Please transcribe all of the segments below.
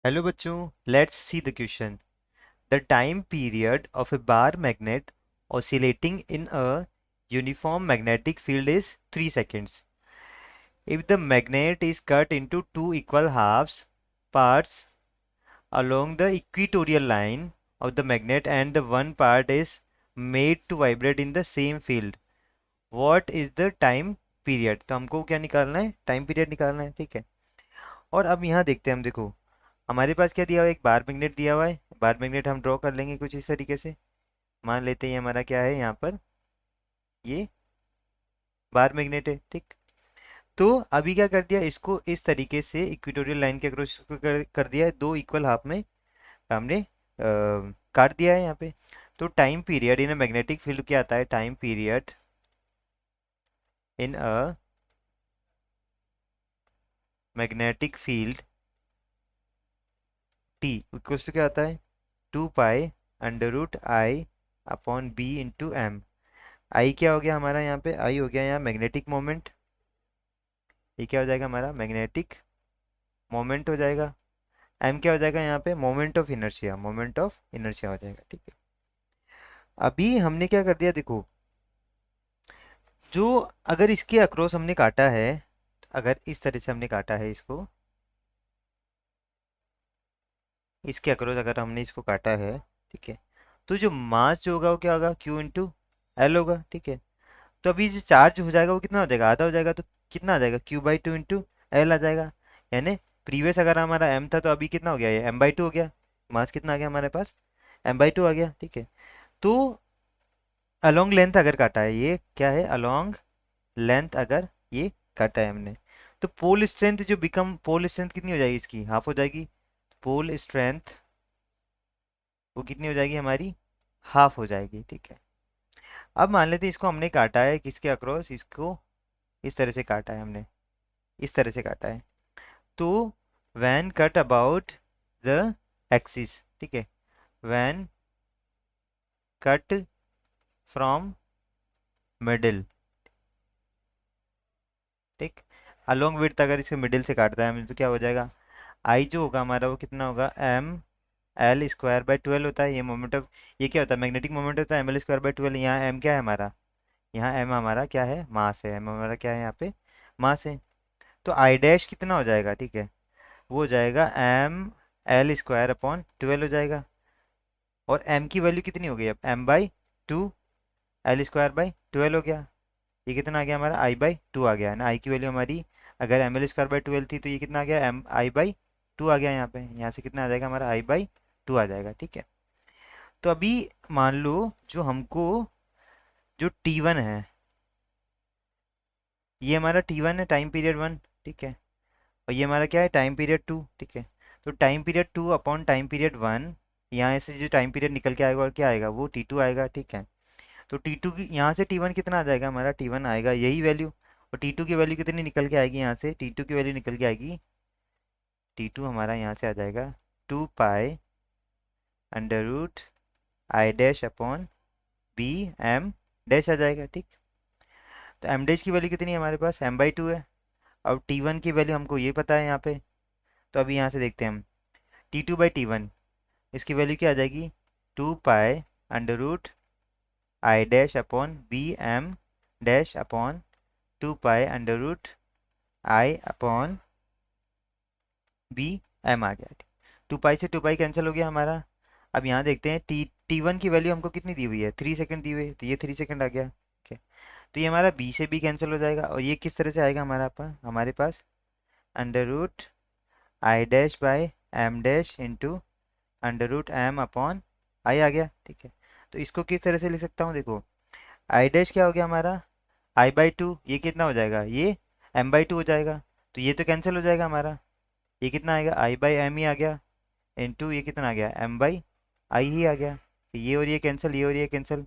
Hello बच्चों, let's see the question. The time period of a bar magnet oscillating in a uniform magnetic field is 3 seconds. If the magnet is cut into two equal halves parts along the equatorial line of the magnet and the one part is made to vibrate in the same field, what is the time period? तो हमको क्या निकालना है? Time period निकालना है. ठीक है. और अब यहाँ देखते हैं हम. देखो, हमारे पास क्या दिया हुआ है? एक बार मैग्नेट दिया हुआ है. बार मैग्नेट हम ड्रॉ कर लेंगे कुछ इस तरीके से. मान लेते हैं हमारा क्या है यहाँ पर, ये बार मैग्नेट है. ठीक. तो अभी क्या कर दिया, इसको इस तरीके से इक्वेटोरियल लाइन के अक्रॉस कर दिया है. दो इक्वल हाफ में हमने काट दिया है यहाँ पे. तो time period in a magnetic field क्या आता है? Time period in a magnetic field T equals to क्या आता है? 2 pi under root I upon B into M. I क्या हो गया हमारा यहाँ पे? आई हो गया यहाँ मैग्नेटिक मोमेंट. ये क्या हो जाएगा हमारा? मैग्नेटिक मोमेंट हो जाएगा. एम क्या हो जाएगा यहाँ पे? Moment of inertia. Moment of inertia हो जाएगा. ठीक है. अभी हमने क्या कर दिया, देखो, जो अगर इसके अक्रॉस हमने काटा है, अगर इस तरह से हमने काटा है इसको, इसके अक्रॉस अगर हमने इसको काटा है, ठीक है, तो जो मास जो होगा वो क्या होगा? क्यू इंटू एल होगा. ठीक है. तो अभी जो चार्ज हो जाएगा वो कितना हो जाएगा? आधा हो जाएगा. तो कितना आ जाएगा? Q by two into L आ जाएगा. यानी प्रीवियस अगर हमारा एम था तो अभी कितना हो गया? ये एम बाई टू हो गया. मास कितना आ गया हमारे पास? एम बाई टू आ गया. ठीक है. तो अलोंग लेंथ अगर काटा है, ये क्या है? अलोंग लेंथ अगर ये काटा है हमने, तो पोल स्ट्रेंथ जो बिकम पोल स्ट्रेंथ कितनी हो जाएगी? इसकी हाफ हो जाएगी. पोल स्ट्रेंथ वो कितनी हो जाएगी हमारी? हाफ हो जाएगी. ठीक है. अब मान लेते हैं इसको हमने काटा है किसके अक्रॉस? इसको इस तरह से काटा है हमने, इस तरह से काटा है. तो when cut about the axis. ठीक है. When cut from middle. ठीक. अलोंग विड्थ अगर इसे मिडिल से काटता है हमें तो क्या हो जाएगा? आई जो होगा हमारा वो कितना होगा? एम एल स्क्वायर बाई 12 होता है ये मोमेंट ऑफ, ये क्या होता है? मैग्नेटिक मोमेंट होता है. M L square by 12. यहाँ एम क्या है हमारा? यहाँ एम हमारा क्या है? मास है. एम हमारा क्या है यहाँ पे? मास है. तो आई डैश कितना हो जाएगा? ठीक है, वो हो जाएगा एम एल स्क्वायर अपॉन 12 हो जाएगा. और एम की वैल्यू कितनी हो गई? अब M by two L square by 12 हो गया. ये कितना आ गया हमारा? आई बाई टू आ गया है ना. आई की वैल्यू हमारी अगर एम एल स्क्वायर बाई 12 थी तो ये कितना आ गया? एम आई बाई टू आ गया. यहाँ पे यहाँ से कितना आ जाएगा हमारा? आई बाई टू आ जाएगा. ठीक है. तो अभी मान लो जो हमको जो टी वन है, ये हमारा टी वन है, टाइम पीरियड वन. ठीक है. और ये हमारा क्या है? Time period two. ठीक है. तो time period two upon time period one, यहाँ से जो टाइम पीरियड निकल के आएगा और क्या आएगा? वो टी टू आएगा. ठीक है. तो टी टू की यहाँ से टी वन कितना आ जाएगा हमारा? टी वन आएगा यही वैल्यू. और टी टू की वैल्यू कितनी निकल के आएगी? यहाँ से टी टू की वैल्यू निकल के आएगी, टी टू हमारा यहाँ से आ जाएगा 2 pi under root I dash upon B M dash आ जाएगा. ठीक. तो एम डैश की वैल्यू कितनी है हमारे पास? एम बाई टू है. अब टी वन की वैल्यू हमको ये पता है यहाँ पे. तो अभी यहाँ से देखते हैं हम. T two by T one, इसकी वैल्यू क्या आ जाएगी? 2 pi under root I dash upon B M dash upon 2 pi under root I upon B M आ गया. 2 पाई से 2 पाई कैंसिल हो गया हमारा. अब यहाँ देखते हैं टी वन की वैल्यू हमको कितनी दी हुई है? 3 सेकंड दी हुई है. तो ये 3 सेकंड आ गया. ठीक है. तो ये हमारा बी से बी कैंसिल हो जाएगा. और ये किस तरह से आएगा हमारे पास? Under root I dash by M dash into under root M upon I आ गया. ठीक है. तो इसको किस तरह से लिख सकता हूँ? देखो, आई डैश क्या हो गया हमारा? आई बाई टू. ये कितना हो जाएगा? ये एम बाई टू हो जाएगा. तो ये तो कैंसिल हो जाएगा हमारा. ये कितना आएगा? आई बाई एम ही आ गया. इंटू ये कितना आ गया? एम बाई आई ही आ गया. तो ये और ये कैंसिल, ये और ये कैंसिल.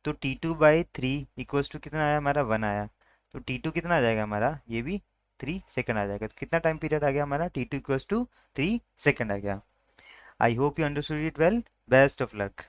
तो T two by three equals to कितना आया हमारा? वन आया. तो टी टू कितना आ जाएगा हमारा? ये भी 3 सेकंड आ जाएगा. तो कितना टाइम पीरियड आ गया हमारा? T two equals to 3 second आ गया. I hope you understood it well. Best of luck.